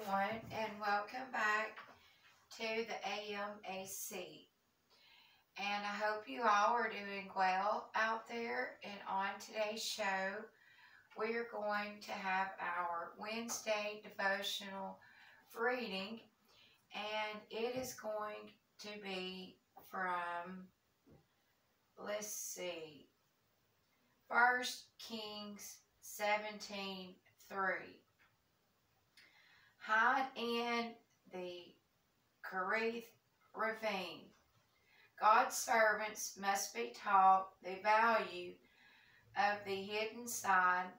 everyone, and welcome back to the AMAC. And I hope you all are doing well out there. And on today's show, we are going to have our Wednesday devotional reading, and it is going to be from, let's see, 1 Kings 17:3. Hide in the Kerith Ravine. God's servants must be taught the value of the hidden side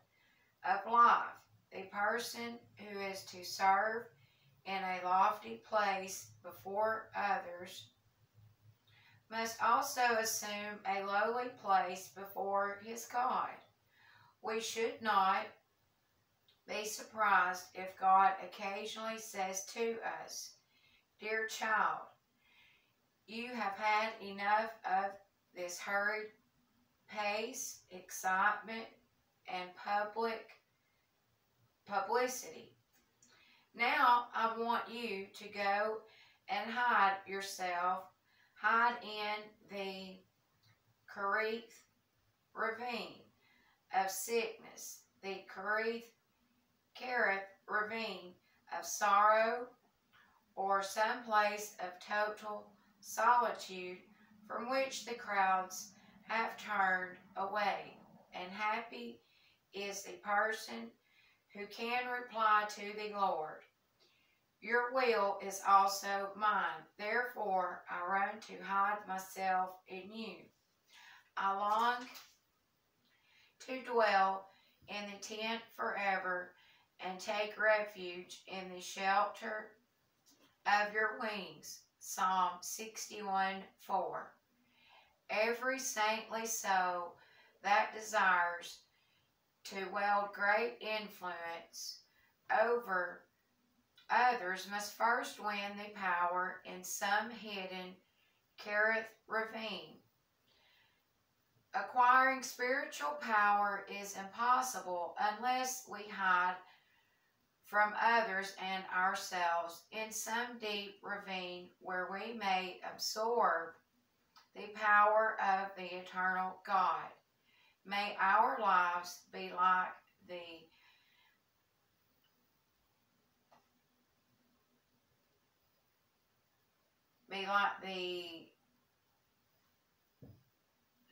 of life. The person who is to serve in a lofty place before others must also assume a lowly place before his God. We should not be surprised if God occasionally says to us, "Dear child, you have had enough of this hurried pace, excitement, and publicity. Now I want you to go and hide yourself, hide in the Kerith Ravine of sickness, the Kerith Ravine of sorrow, or some place of total solitude from which the crowds have turned away. And happy is the person who can reply to the Lord, 'Your will is also mine. Therefore I run to hide myself in you. I long to dwell in the tent forever and take refuge in the shelter of your wings.'" Psalm 61:4. Every saintly soul that desires to wield great influence over others must first win the power in some hidden Kerith Ravine. Acquiring spiritual power is impossible unless we hide from others and ourselves in some deep ravine where we may absorb the power of the eternal God. May our lives be like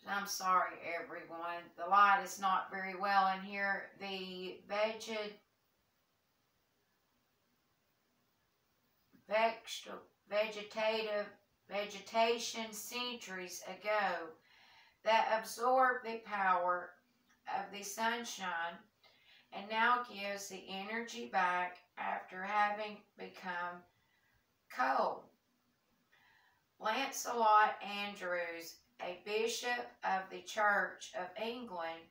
I'm sorry everyone, the light is not very well in here, the vegetation centuries ago that absorbed the power of the sunshine and now gives the energy back after having become cold. Lancelot Andrews, a bishop of the Church of England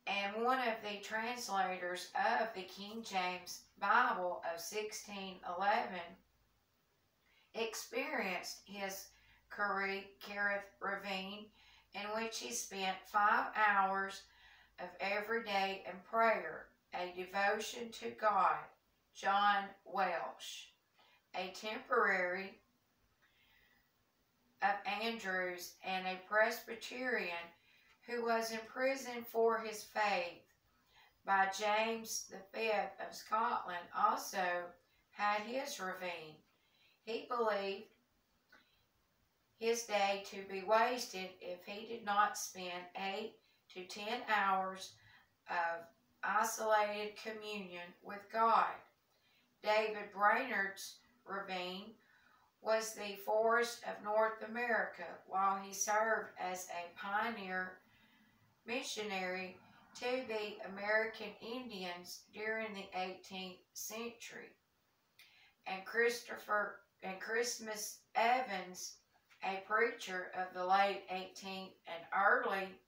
and one of the translators of the King James Bible of 1611, experienced his Kerith Ravine, in which he spent 5 hours of every day in prayer, a devotion to God. John Welsh, a temporary of Andrews and a Presbyterian who was imprisoned for his faith by James V of Scotland, also had his ravine. He believed his day to be wasted if he did not spend 8 to 10 hours of isolated communion with God. David Brainerd's ravine was the forest of North America while he served as a pioneer missionary to the American Indians during the 18th century. And Christmas Evans, a preacher of the late 18th and early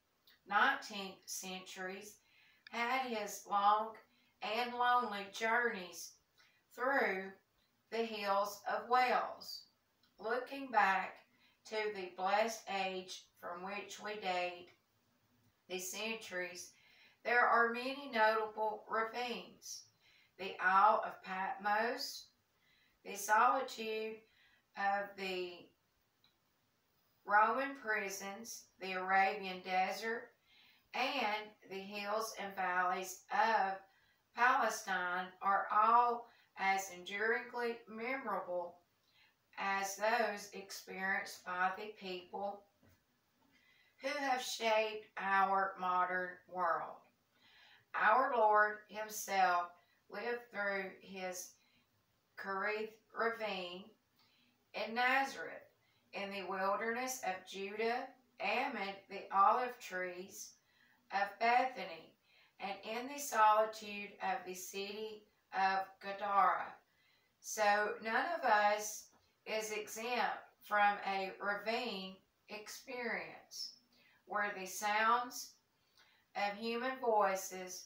19th centuries, had his long and lonely journeys through the hills of Wales. Looking back to the blessed age from which we date the centuries, there are many notable ravines. the Isle of Patmos, the solitude of the Roman prisons, the Arabian desert, and the hills and valleys of Palestine are all as enduringly memorable as those experienced by the people who have shaped our modern world. Our Lord himself lived through his Kerith Ravine in Nazareth, in the wilderness of Judah, amid the olive trees of Bethany, and in the solitude of the city of Gadara. So none of us is exempt from a ravine experience where the sounds of human voices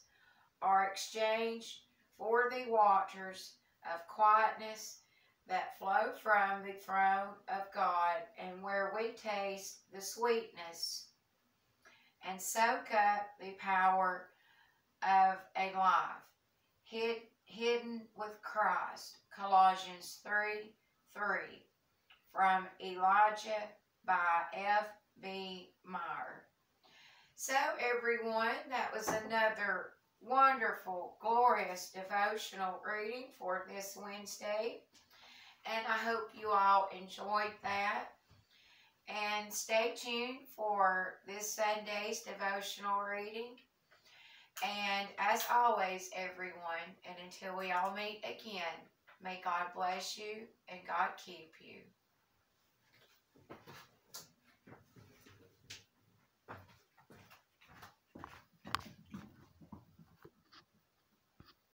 are exchanged for the waters of quietness that flow from the throne of God, and where we taste the sweetness and soak up the power of a life hidden with Christ. Colossians 3:3, from Elijah by F.B. Meyer. So everyone, that was another wonderful, glorious devotional reading for this Wednesday. And I hope you all enjoyed that. And stay tuned for this Sunday's devotional reading. And as always, everyone, and until we all meet again, may God bless you and God keep you.